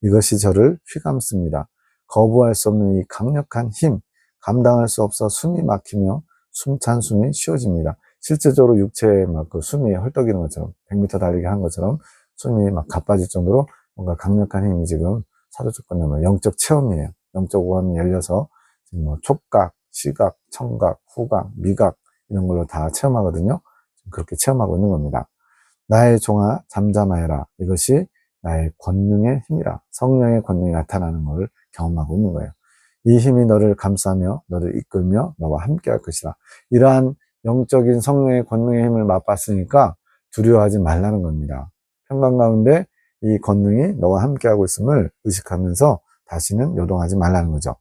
S1: 이것이 저를 휘감습니다. 거부할 수 없는 이 강력한 힘, 감당할 수 없어 숨이 막히며 숨찬 숨이 쉬어집니다. 실제적으로 육체에 막 그 숨이 헐떡이는 것처럼, 100m 달리기 한 것처럼 숨이 막 가빠질 정도로 뭔가 강력한 힘이 지금 사로잡거나 영적 체험이에요. 영적 오감이 열려서 지금 뭐 촉각, 시각, 청각, 후각, 미각 이런 걸로 다 체험하거든요. 그렇게 체험하고 있는 겁니다. 나의 종아 잠잠하여라. 이것이 나의 권능의 힘이라. 성령의 권능이 나타나는 것을 경험하고 있는 거예요. 이 힘이 너를 감싸며 너를 이끌며 너와 함께 할 것이다. 이러한 영적인 성령의 권능의 힘을 맛봤으니까 두려워하지 말라는 겁니다. 평강 가운데 이 권능이 너와 함께하고 있음을 의식하면서 다시는 요동하지 말라는 거죠.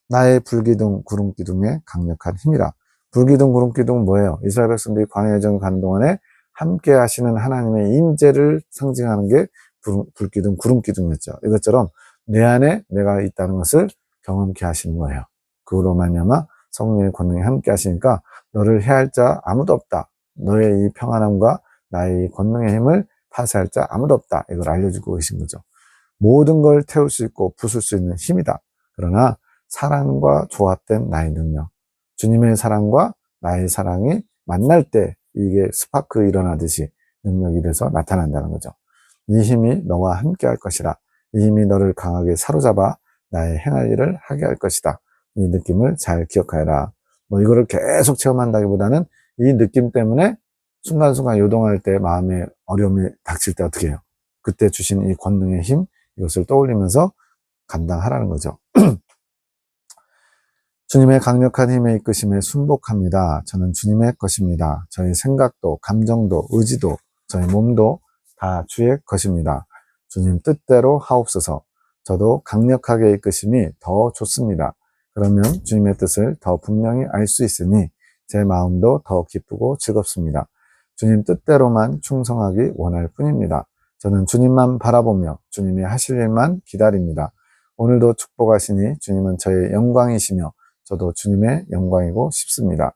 S1: 나의 불기둥 구름기둥의 강력한 힘이라. 불기둥 구름기둥은 뭐예요? 이스라엘 백성들이 광야 여정 가는 동안에 함께 하시는 하나님의 임재를 상징하는 게 불기둥 구름기둥이었죠. 이것처럼 내 안에 내가 있다는 것을 경험케 하시는 거예요. 그로 말미암아 성령의 권능이 함께 하시니까 너를 해할 자 아무도 없다. 너의 이 평안함과 나의 이 권능의 힘을 파쇄할 자 아무도 없다. 이걸 알려주고 계신 거죠. 모든 걸 태울 수 있고 부술 수 있는 힘이다. 그러나 사랑과 조합된 나의 능력, 주님의 사랑과 나의 사랑이 만날 때 이게 스파크 일어나듯이 능력이 돼서 나타난다는 거죠. 이 힘이 너와 함께 할 것이라. 이 힘이 너를 강하게 사로잡아 나의 행할 일을 하게 할 것이다. 이 느낌을 잘 기억하여라. 뭐 이거를 계속 체험한다기보다는 이 느낌 때문에 순간순간 요동할 때 마음에 어려움이 닥칠 때 어떻게 해요? 그때 주신 이 권능의 힘, 이것을 떠올리면서 감당하라는 거죠. 주님의 강력한 힘에 이끄심에 순복합니다. 저는 주님의 것입니다. 저의 생각도, 감정도, 의지도, 저의 몸도 다 주의 것입니다. 주님 뜻대로 하옵소서. 저도 강력하게 이끄심이 더 좋습니다. 그러면 주님의 뜻을 더 분명히 알 수 있으니 제 마음도 더 기쁘고 즐겁습니다. 주님 뜻대로만 충성하기 원할 뿐입니다. 저는 주님만 바라보며 주님이 하실 일만 기다립니다. 오늘도 축복하시니 주님은 저의 영광이시며 저도 주님의 영광이고 싶습니다.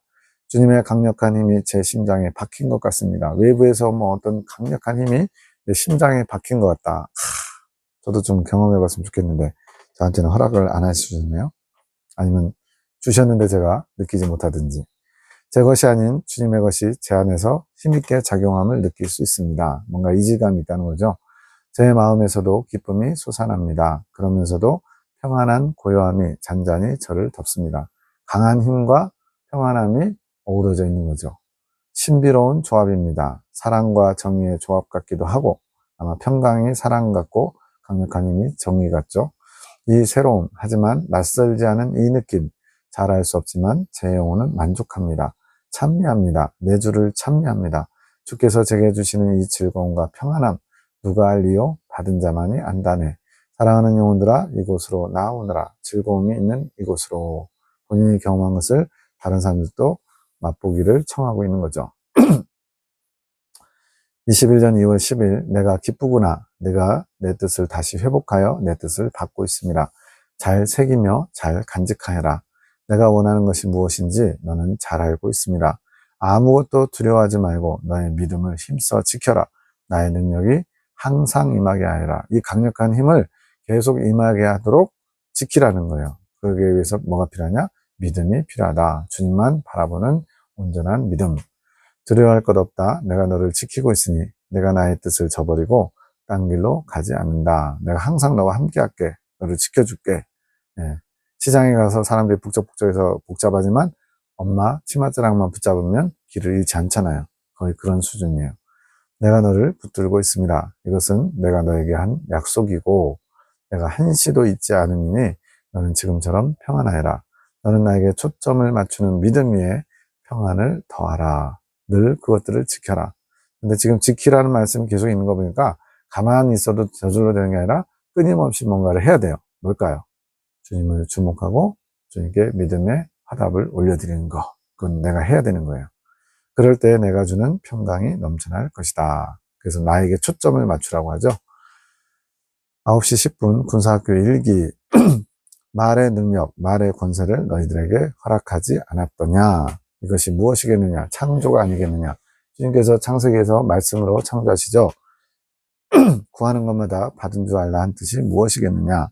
S1: 주님의 강력한 힘이 제 심장에 박힌 것 같습니다. 외부에서 뭐 어떤 강력한 힘이 내 심장에 박힌 것 같다. 저도 좀 경험해 봤으면 좋겠는데 저한테는 허락을 안 해주셨네요. 아니면 주셨는데 제가 느끼지 못하든지. 제 것이 아닌 주님의 것이 제 안에서 힘있게 작용함을 느낄 수 있습니다. 뭔가 이질감이 있다는 거죠. 제 마음에서도 기쁨이 솟아납니다. 그러면서도 평안한 고요함이 잔잔히 저를 덮습니다. 강한 힘과 평안함이 어우러져 있는 거죠. 신비로운 조합입니다. 사랑과 정의의 조합 같기도 하고 아마 평강이 사랑 같고 강력한 힘이 정의 같죠. 이 새로움, 하지만 낯설지 않은 이 느낌, 잘 알 수 없지만 제 영혼은 만족합니다. 찬미합니다. 내 주를 찬미합니다. 주께서 제게 주시는 이 즐거움과 평안함, 누가 알리요? 받은 자만이 안다네. 사랑하는 영혼들아, 이곳으로 나오느라. 즐거움이 있는 이곳으로. 본인이 경험한 것을 다른 사람들도 맛보기를 청하고 있는 거죠. 21년 2월 10일 내가 기쁘구나. 내가 내 뜻을 다시 회복하여 내 뜻을 받고 있습니다. 잘 새기며 잘 간직하여라. 내가 원하는 것이 무엇인지 너는 잘 알고 있습니다. 아무것도 두려워하지 말고 너의 믿음을 힘써 지켜라. 나의 능력이 항상 임하게 하여라. 이 강력한 힘을 계속 임하게 하도록 지키라는 거예요. 그러기 위해서 뭐가 필요하냐? 믿음이 필요하다. 주님만 바라보는 온전한 믿음. 두려워할 것 없다. 내가 너를 지키고 있으니 내가 나의 뜻을 저버리고 딴 길로 가지 않는다. 내가 항상 너와 함께 할게. 너를 지켜줄게. 예. 시장에 가서 사람들이 북적북적해서 복잡하지만 엄마 치맛자락만 붙잡으면 길을 잃지 않잖아요. 거의 그런 수준이에요. 내가 너를 붙들고 있습니다. 이것은 내가 너에게 한 약속이고 내가 한시도 잊지 않음이니 너는 지금처럼 평안하여라. 너는 나에게 초점을 맞추는 믿음 위에 평안을 더하라. 늘 그것들을 지켜라. 근데 지금 지키라는 말씀이 계속 있는 거 보니까 가만히 있어도 저절로 되는 게 아니라 끊임없이 뭔가를 해야 돼요. 뭘까요? 주님을 주목하고 주님께 믿음의 화답을 올려드리는 거. 그건 내가 해야 되는 거예요. 그럴 때 내가 주는 평강이 넘쳐날 것이다. 그래서 나에게 초점을 맞추라고 하죠. 9시 10분 군사학교 1기 말의 능력, 말의 권세를 너희들에게 허락하지 않았더냐. 이것이 무엇이겠느냐. 창조가 아니겠느냐. 주님께서 창세기에서 말씀으로 창조하시죠. 구하는 것마다 받은 줄 알라 한 뜻이 무엇이겠느냐.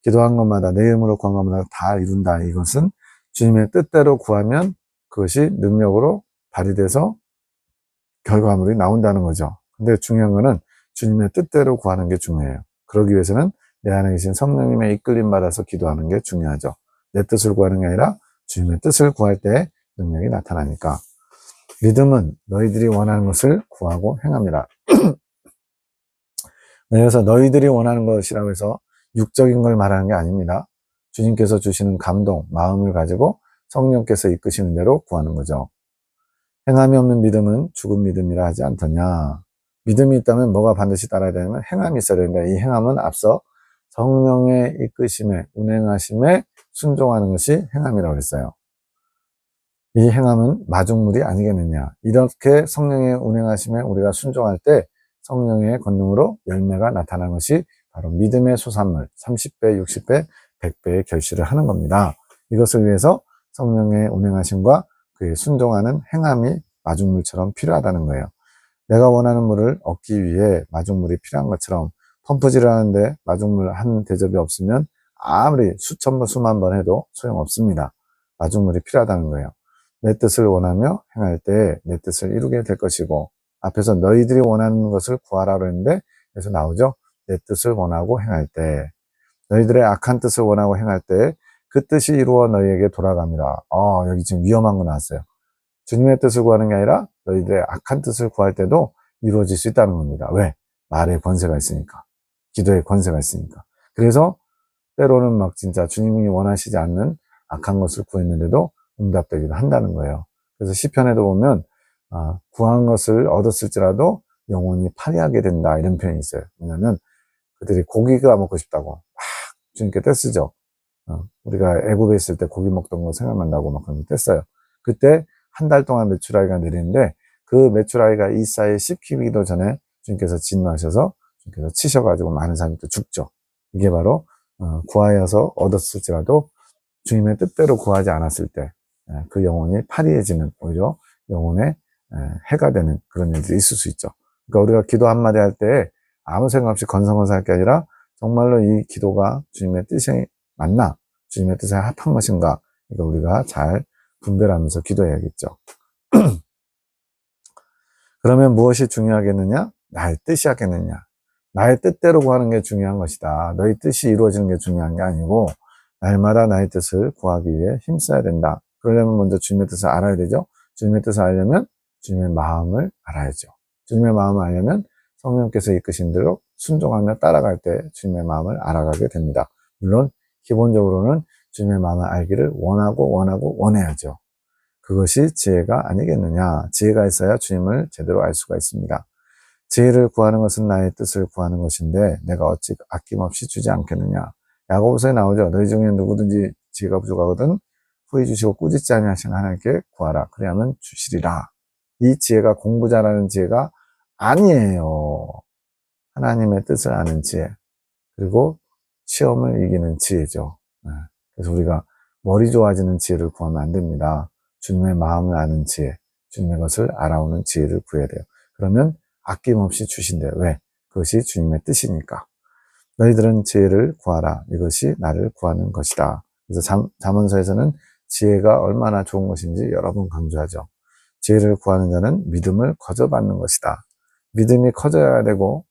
S1: 기도한 것마다 내 이름으로 구한 것마다 다 이룬다. 이것은 주님의 뜻대로 구하면 그것이 능력으로 발휘돼서 결과물이 나온다는 거죠. 근데 중요한 거는 주님의 뜻대로 구하는 게 중요해요. 그러기 위해서는 내 안에 계신 성령님의 이끌림 받아서 기도하는 게 중요하죠. 내 뜻을 구하는 게 아니라 주님의 뜻을 구할 때 능력이 나타나니까. 믿음은 너희들이 원하는 것을 구하고 행합니다. 그래서 너희들이 원하는 것이라고 해서 육적인 걸 말하는 게 아닙니다. 주님께서 주시는 감동, 마음을 가지고 성령께서 이끄시는 대로 구하는 거죠. 행함이 없는 믿음은 죽은 믿음이라 하지 않더냐. 믿음이 있다면 뭐가 반드시 따라야 되냐면 행함이 있어야 된다. 이 행함은 앞서 성령의 이끄심에, 운행하심에 순종하는 것이 행함이라고 했어요. 이 행함은 마중물이 아니겠느냐. 이렇게 성령의 운행하심에 우리가 순종할 때 성령의 권능으로 열매가 나타나는 것이 바로 믿음의 소산물, 30배, 60배, 100배의 결실을 하는 겁니다. 이것을 위해서 성령의 운행하심과 그에 순종하는 행함이 마중물처럼 필요하다는 거예요. 내가 원하는 물을 얻기 위해 마중물이 필요한 것처럼 펌프질을 하는데 마중물 한 대접이 없으면 아무리 수천 번, 수만 번 해도 소용없습니다. 마중물이 필요하다는 거예요. 내 뜻을 원하며 행할 때 내 뜻을 이루게 될 것이고, 앞에서 너희들이 원하는 것을 구하라고 했는데 그래서 나오죠. 내 뜻을 원하고 행할 때, 너희들의 악한 뜻을 원하고 행할 때 그 뜻이 이루어 너희에게 돌아갑니다. 여기 지금 위험한 거 나왔어요. 주님의 뜻을 구하는 게 아니라 너희들의 악한 뜻을 구할 때도 이루어질 수 있다는 겁니다. 왜? 말의 권세가 있으니까. 기도의 권세가 있으니까. 그래서 때로는 막 진짜 주님이 원하시지 않는 악한 것을 구했는데도 응답되기도 한다는 거예요. 그래서 시편에도 보면 구한 것을 얻었을지라도 영혼이 파리하게 된다 이런 표현이 있어요. 왜냐하면 그들이 고기가 먹고 싶다고 막 주님께 떼쓰죠. 우리가 애굽에 있을 때 고기 먹던 거 생각난다고 막 그런 거 뗐어요. 그때 한 달 동안 메추라기가 내리는데 그 메추라기가 이사에 씹히기도 전에 주님께서 진노하셔서 주님께서 치셔가지고 많은 사람이 또 죽죠. 이게 바로 구하여서 얻었을지라도 주님의 뜻대로 구하지 않았을 때 그 영혼이 파리해지는, 오히려 영혼의 해가 되는 그런 일들이 있을 수 있죠. 그러니까 우리가 기도 한마디 할 때 아무 생각 없이 건성건성할 게 아니라 정말로 이 기도가 주님의 뜻이 맞나? 주님의 뜻에 합한 것인가? 이거 우리가 잘 분별하면서 기도해야겠죠. 그러면 무엇이 중요하겠느냐? 나의 뜻이 하겠느냐? 나의 뜻대로 구하는 게 중요한 것이다. 너희 뜻이 이루어지는 게 중요한 게 아니고 날마다 나의 뜻을 구하기 위해 힘써야 된다. 그러려면 먼저 주님의 뜻을 알아야 되죠. 주님의 뜻을 알려면 주님의 마음을 알아야죠. 주님의 마음을 알려면 성령께서 이끄신 대로 순종하며 따라갈 때 주님의 마음을 알아가게 됩니다. 물론 기본적으로는 주님의 마음을 알기를 원해야죠. 그것이 지혜가 아니겠느냐. 지혜가 있어야 주님을 제대로 알 수가 있습니다. 지혜를 구하는 것은 나의 뜻을 구하는 것인데 내가 어찌 아낌없이 주지 않겠느냐. 야고보서에 나오죠. 너희 중에 누구든지 지혜가 부족하거든 후히 주시고 꾸짖지 아니하시는 하나님께 구하라. 그리하면 주시리라. 이 지혜가 공부 잘하는 지혜가 아니에요. 하나님의 뜻을 아는 지혜, 그리고 시험을 이기는 지혜죠. 그래서 우리가 머리 좋아지는 지혜를 구하면 안 됩니다. 주님의 마음을 아는 지혜, 주님의 것을 알아오는 지혜를 구해야 돼요. 그러면 아낌없이 주신대요. 왜? 그것이 주님의 뜻이니까. 너희들은 지혜를 구하라. 이것이 나를 구하는 것이다. 그래서 잠언서에서는 지혜가 얼마나 좋은 것인지 여러 번 강조하죠. 지혜를 구하는 자는 믿음을 거저받는 것이다. 믿음이 커져야 되고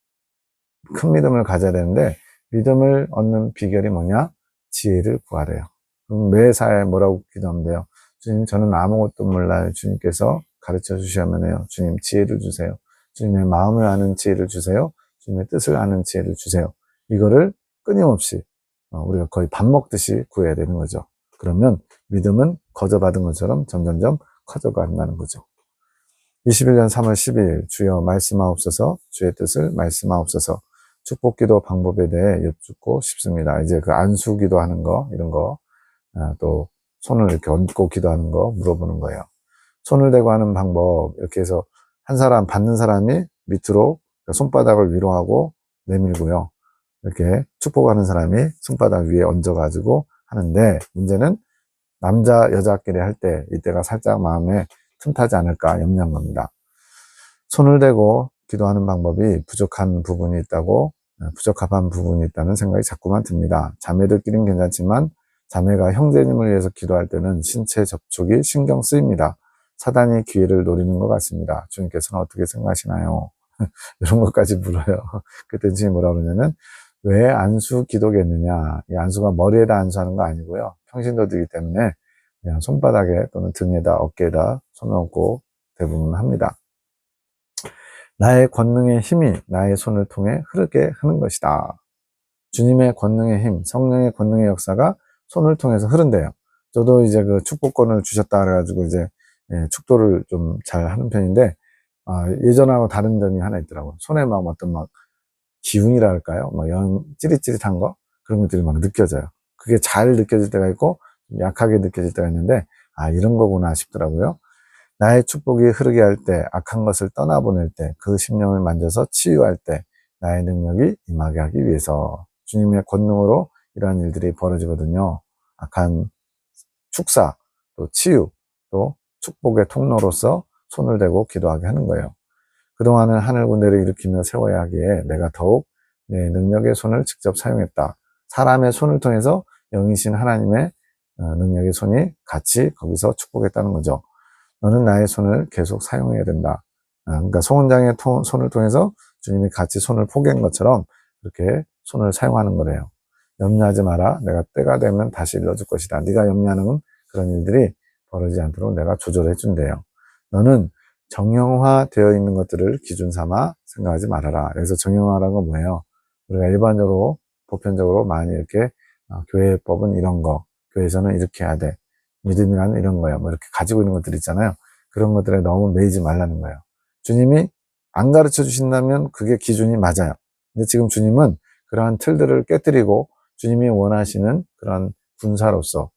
S1: 큰 믿음을 가져야 되는데, 믿음을 얻는 비결이 뭐냐? 지혜를 구하래요. 그럼 매사에 뭐라고 기도하면 돼요? 주님, 저는 아무것도 몰라요. 주님께서 가르쳐 주셔야만 해요. 주님, 지혜를 주세요. 주님의 마음을 아는 지혜를 주세요. 주님의 뜻을 아는 지혜를 주세요. 이거를 끊임없이 우리가 거의 밥 먹듯이 구해야 되는 거죠. 그러면 믿음은 거저 받은 것처럼 점점점 커져간다는 거죠. 21년 3월 12일 주여 말씀하옵소서, 주의 뜻을 말씀하옵소서. 축복기도 방법에 대해 여쭙고 싶습니다. 이제 그 안수 기도하는 거, 이런 거, 또 손을 이렇게 얹고 기도하는 거 물어보는 거예요. 손을 대고 하는 방법, 이렇게 해서 한 사람, 받는 사람이 밑으로 손바닥을 위로 하고 내밀고요. 이렇게 축복하는 사람이 손바닥 위에 얹어가지고 하는데, 문제는 남자, 여자끼리 할 때 이때가 살짝 마음에 틈타지 않을까 염려한 겁니다. 손을 대고 기도하는 방법이 부족한 부분이 있다고, 부적합한 부분이 있다는 생각이 자꾸만 듭니다. 자매들끼리는 괜찮지만 자매가 형제님을 위해서 기도할 때는 신체 접촉이 신경 쓰입니다. 사단이 기회를 노리는 것 같습니다. 주님께서는 어떻게 생각하시나요? 이런 것까지 물어요. 그때 주님이 뭐라 그러냐면, 왜 안수 기도겠느냐? 이 안수가 머리에다 안수하는 거 아니고요. 평신도들이기 때문에 그냥 손바닥에 또는 등에다, 어깨에다 손을 얹고 대부분 합니다. 나의 권능의 힘이 나의 손을 통해 흐르게 하는 것이다. 주님의 권능의 힘, 성령의 권능의 역사가 손을 통해서 흐른대요. 저도 이제 그 축복권을 주셨다 그래가지고 이제 축도를 좀 잘 하는 편인데, 예전하고 다른 점이 하나 있더라고요. 손에 막 어떤 막 기운이라 할까요? 막 찌릿찌릿한 거? 그런 것들이 막 느껴져요. 그게 잘 느껴질 때가 있고, 약하게 느껴질 때가 있는데, 이런 거구나 싶더라고요. 나의 축복이 흐르게 할 때, 악한 것을 떠나보낼 때, 그 심령을 만져서 치유할 때, 나의 능력이 임하게 하기 위해서 주님의 권능으로 이러한 일들이 벌어지거든요. 악한 축사, 또 치유, 또 축복의 통로로서 손을 대고 기도하게 하는 거예요. 그동안은 하늘 군대를 일으키며 세워야 하기에 내가 더욱 내 능력의 손을 직접 사용했다. 사람의 손을 통해서 영이신 하나님의 능력의 손이 같이 거기서 축복했다는 거죠. 너는 나의 손을 계속 사용해야 된다. 그러니까 소원장의 손을 통해서 주님이 같이 손을 포개한 것처럼 그렇게 손을 사용하는 거래요. 염려하지 마라. 내가 때가 되면 다시 일러줄 것이다. 네가 염려하는 그런 일들이 벌어지지 않도록 내가 조절해 준대요. 너는 정형화 되어 있는 것들을 기준 삼아 생각하지 말아라. 그래서 정형화라는 건 뭐예요? 우리가 일반적으로 보편적으로 많이 이렇게 교회법은 이런 거, 교회에서는 이렇게 해야 돼, 믿음이라는 이런 거야, 뭐 이렇게 가지고 있는 것들 있잖아요. 그런 것들에 너무 매이지 말라는 거예요. 주님이 안 가르쳐 주신다면 그게 기준이 맞아요. 근데 지금 주님은 그러한 틀들을 깨뜨리고 주님이 원하시는 그런 군사로서,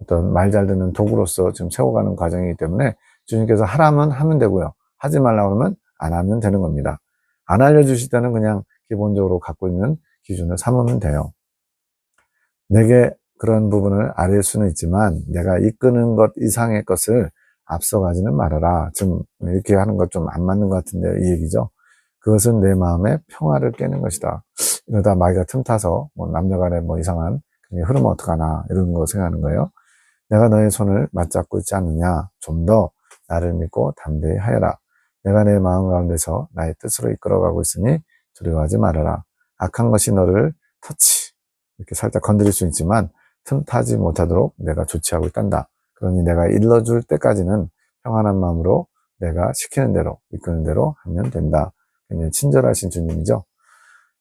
S1: 어떤 말 잘 듣는 도구로서 지금 세워가는 과정이기 때문에 주님께서 하라면 하면 되고요. 하지 말라고 하면 안 하면 되는 겁니다. 안 알려주실 때는 그냥 기본적으로 갖고 있는 기준을 삼으면 돼요. 내게 그런 부분을 알릴 수는 있지만 내가 이끄는 것 이상의 것을 앞서가지는 말아라. 지금 이렇게 하는 것 좀 안 맞는 것 같은데 이 얘기죠. 그것은 내 마음의 평화를 깨는 것이다. 이러다 마귀가 틈타서 뭐 남녀간에 뭐 이상한 흐르면 어떡하나 이런 거 생각하는 거예요. 내가 너의 손을 맞잡고 있지 않느냐. 좀 더 나를 믿고 담대히 하여라. 내가 내 마음 가운데서 나의 뜻으로 이끌어가고 있으니 두려워하지 말아라. 악한 것이 너를 이렇게 살짝 건드릴 수 있지만 틈타지 못하도록 내가 조치하고 있단다. 그러니 내가 일러줄 때까지는 평안한 마음으로 내가 시키는 대로, 이끄는 대로 하면 된다. 굉장히 친절하신 주님이죠.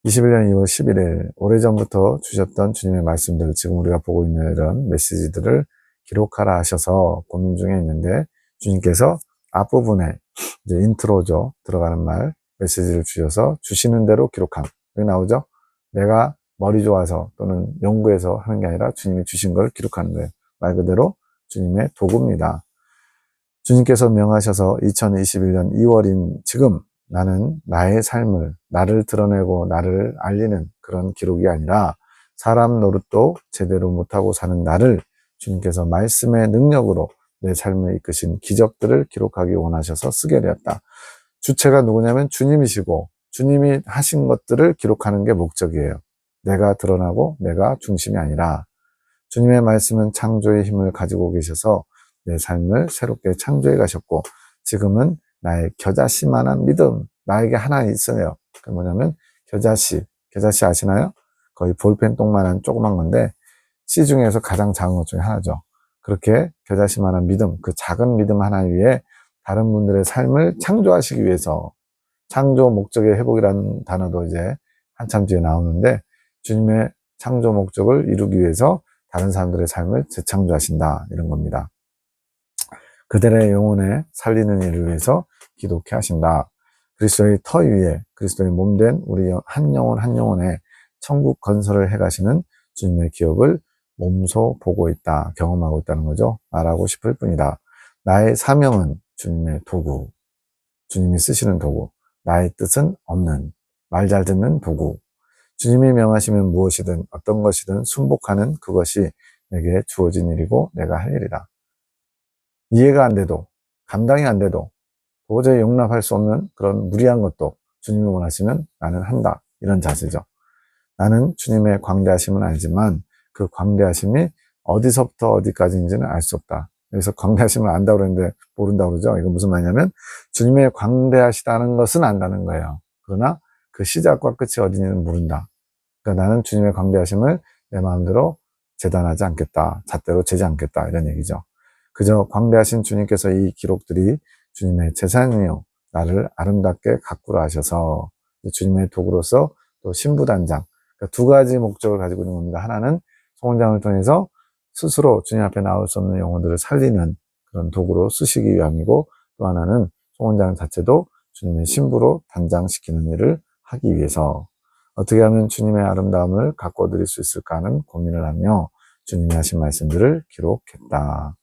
S1: 21년 2월 11일, 오래전부터 주셨던 주님의 말씀들을 지금 우리가 보고 있는 이런 메시지들을 기록하라 하셔서 고민 중에 있는데, 주님께서 앞부분에 이제 인트로죠. 들어가는 말, 메시지를 주셔서 주시는 대로 기록함. 여기 나오죠? 내가 머리 좋아서 또는 연구해서 하는 게 아니라 주님이 주신 걸 기록하는 거예요. 말 그대로 주님의 도구입니다. 주님께서 명하셔서 2021년 2월인 지금 나는 나의 삶을, 나를 드러내고 나를 알리는 그런 기록이 아니라 사람 노릇도 제대로 못하고 사는 나를 주님께서 말씀의 능력으로 내 삶을 이끄신 기적들을 기록하기 원하셔서 쓰게 되었다. 주체가 누구냐면 주님이시고 주님이 하신 것들을 기록하는 게 목적이에요. 내가 드러나고 내가 중심이 아니라 주님의 말씀은 창조의 힘을 가지고 계셔서 내 삶을 새롭게 창조해 가셨고 지금은 나의 겨자씨만한 믿음, 나에게 하나 있어요. 그 뭐냐면 겨자씨 아시나요? 거의 볼펜 똥만한 조그만 건데 씨 중에서 가장 작은 것 중에 하나죠. 그렇게 겨자씨만한 믿음, 그 작은 믿음 하나 위에 다른 분들의 삶을 창조하시기 위해서, 창조 목적의 회복이라는 단어도 이제 한참 뒤에 나오는데, 주님의 창조 목적을 이루기 위해서 다른 사람들의 삶을 재창조하신다, 이런 겁니다. 그들의 영혼에 살리는 일을 위해서 기독케 하신다. 그리스도의 터 위에, 그리스도의 몸된 우리 한 영혼 한 영혼에 천국 건설을 해가시는 주님의 기업을 몸소 보고 있다, 경험하고 있다는 거죠. 말하고 싶을 뿐이다. 나의 사명은 주님의 도구, 주님이 쓰시는 도구, 나의 뜻은 없는, 말 잘 듣는 도구. 주님이 명하시면 무엇이든 어떤 것이든 순복하는 그것이 내게 주어진 일이고 내가 할 일이다. 이해가 안 돼도, 감당이 안 돼도, 도저히 용납할 수 없는 그런 무리한 것도 주님이 원하시면 나는 한다, 이런 자세죠. 나는 주님의 광대하심은 알지만 그 광대하심이 어디서부터 어디까지인지는 알 수 없다. 여기서 광대하심을 안다고 그러는데 모른다고 그러죠. 이건 무슨 말이냐면 주님의 광대하시다는 것은 안다는 거예요. 그러나 그 시작과 끝이 어디인지는 모른다. 그러니까 나는 주님의 광대하심을 내 마음대로 재단하지 않겠다, 잣대로 재지 않겠다, 이런 얘기죠. 그저 광대하신 주님께서 이 기록들이 주님의 재산이요, 나를 아름답게 가꾸라 하셔서 주님의 도구로서 또 신부단장, 그러니까 두 가지 목적을 가지고 있는 겁니다. 하나는 송원장을 통해서 스스로 주님 앞에 나올 수 없는 영혼들을 살리는 그런 도구로 쓰시기 위함이고, 또 하나는 송원장 자체도 주님의 신부로 단장시키는 일을 하기 위해서, 어떻게 하면 주님의 아름다움을 가꿔드릴 수 있을까 하는 고민을 하며 주님이 하신 말씀들을 기록했다.